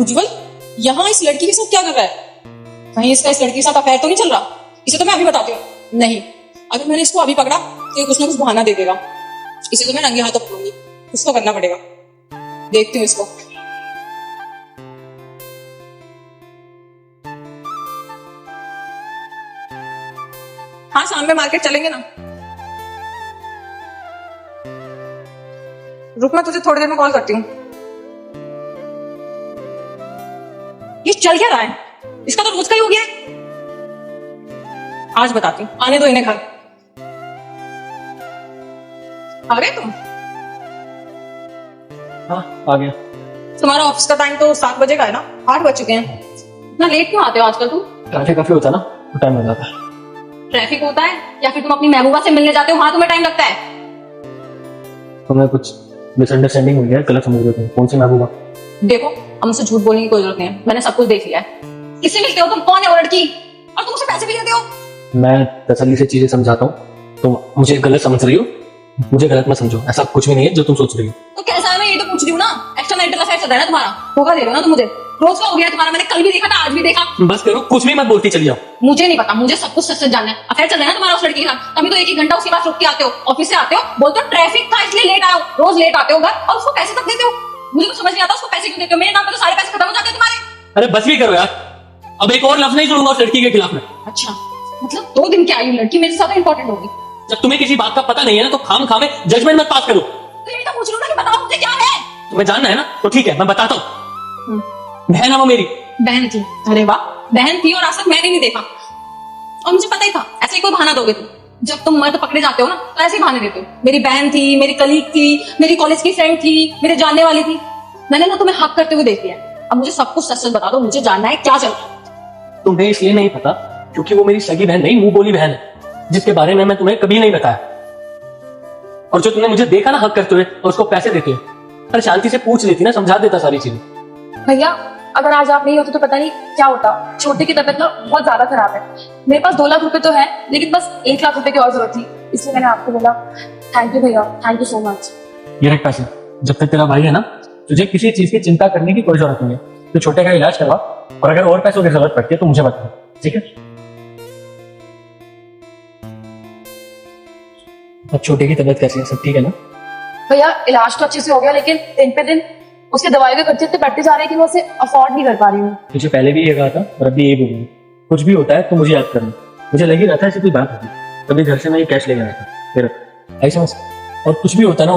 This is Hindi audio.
उज्जवल यहाँ इस लड़की के साथ क्या कर रहा है? कहीं इसका इस लड़की के साथ अफेयर तो नहीं चल रहा? इसे तो मैं अभी बताती हूँ। नहीं, अगर मैंने इसको अभी पकड़ा तो ये कुछ ना कुछ बहाना दे देगा। इसे तो मैं नंगे हाथों पकड़ूंगी, कुछ तो करना पड़ेगा। देखती हूँ इसको। हाँ, शाम में मार्केट चलेंगे ना। रुक, मैं तुझे थोड़ी देर में कॉल करती हूँ। ये चल क्या रहा है? इसका तो रोज का ही हो गया है। आज बताती हूँ, आने दो इन्हें घर। आ गए तुम? हाँ, आ गया। तुम्हारा ऑफिस का टाइम तो 7 बजे का है ना? 8 बज चुके हैं। इतना लेट क्यों आते हो आजकल तुम? ट्रैफिक काफी होता है ना, तो टाइम लग जाता है। ट्रैफिक होता है या फिर तुम अपनी महबूबा से मिलने जाते हो, वहां तुम्हें टाइम लगता है? तुम्हें कुछ मिसअंडरस्टैंडिंग हुई है, गलत समझ रहे तुम। कौन सी महबूबा? देखो, अब मुझसे झूठ बोलने की कोई जरूरत नहीं है। मैंने सब कुछ देख लिया है। किससे मिलते हो तुम? कौन है वो लड़की? और तुम उसे पैसे भी देते हो? मैं तसल्ली से चीजें समझाता हूँ, तुम मुझे गलत समझ रही हो। मुझे गलत मत समझो, ऐसा कुछ भी नहीं है जो तुम सोच रही हो। तो कैसा है, मैं ये तो पूछ रही हूँ ना। एक्स्ट्रा मेंटल अफेयर चल रहा है ना तुम्हारा? धोखा दे रहे हो ना तुम मुझे। रोज का हो गया तुम्हारा। मैंने कल भी देखा था, आज भी देखा। बस करो, कुछ भी मत बोलती चली जाओ। मुझे नहीं पता, मुझे सब कुछ सच सच जानना है। अफेयर चल रहा है ना तुम्हारा उस लड़की के साथ? तभी तो 1-1 घंटा उसके पास रुक के आते हो, ऑफिस से आते हो, बोलते हो ट्रैफिक था इसलिए लेट आया हो। रोज लेट आते हो घर और उसको पैसे तक देते हो। मुझे तो समझ नहीं आता उसको पैसे क्यों देते हो। मेरे नाम पे तो सारे पैसे खत्म हो जाते हैं तुम्हारे। अरे बस भी करो यार, अब एक और लफ्ज नहीं सुनूंगा उस लड़की के खिलाफ में। अच्छा, मतलब 2 दिन की आई लड़की मेरे से ज्यादा इंपॉर्टेंट होगी? जब तुम्हें किसी बात का पता नहीं है ना, तो खाम खामे जजमेंट मत पास करो। तो यही तो पूछ रही हूँ ना कि बताओ मुझे क्या है। तुम्हें जानना है ना, तो ठीक है, मैं बताता हूँ। बहन है वो मेरी। बहन थी? अरे वाह, बहन थी और आज तक मैंने नहीं देखा। और मुझे पता ही था ऐसे ही कोई बहाना दोगे तुम। जब तुम मर्द पकड़े जाते हो ना, तो ऐसे ही बहाने देते हो। मेरी बहन थी, मेरी कलीग थी, मेरी कॉलेज की फ्रेंड थी, मेरे जानने वाली थी। मैंने ना तुम्हें हक करते हुए देख लिया। अब मुझे सब कुछ सच सच बता दो, मुझे जानना है क्या चल रहा है। तुम्हें इसलिए नहीं पता क्योंकि वो मेरी सगी बहन नहीं, मुंह बोली बहन है, जिसके बारे में मैं तुम्हें कभी नहीं बताया। और जो तुमने मुझे देखा ना हक करते हुए और उसको पैसे देते हुए, अरे शांति से पूछ लेती ना, समझा देता सारी चीजें। भैया, अगर आज आप नहीं होते तो पता नहीं क्या होता। छोटे की तबीयत ना बहुत ज्यादा खराब है। मेरे पास 2 लाख रुपए तो है, लेकिन बस 1 लाख रुपए की और जरूरत थी, इसलिए मैंने आपको बोला। थैंक यू भैया, थैंक यू सो मच। ये रख पैसे। जब तक तेरा भाई है ना, तुझे किसी चीज की चिंता करने की कोई जरूरत नहीं है। तो छोटे का इलाज करवा, और अगर और पैसों की जरूरत पड़ती है तो मुझे बता, ठीक है? अब छोटे की तबीयत कैसी है? सब ठीक है ना? भैया, इलाज तो अच्छे से हो गया, लेकिन दिन पे दिन उसके दवाई के खर्चे इतने बढ़ते जा रहे हैं कि मैं उसे अफोर्ड नहीं कर पा रही हूँ। तुझे पहले भी ये कहा था और अभी ये बोलूंगी, कुछ भी होता है तो मुझे याद करना। मुझे लगी रहा था ऐसी कोई बात होगी, तभी घर से मैं ये कैश लेके आया था। फिर ऐसा और कुछ भी होता है ना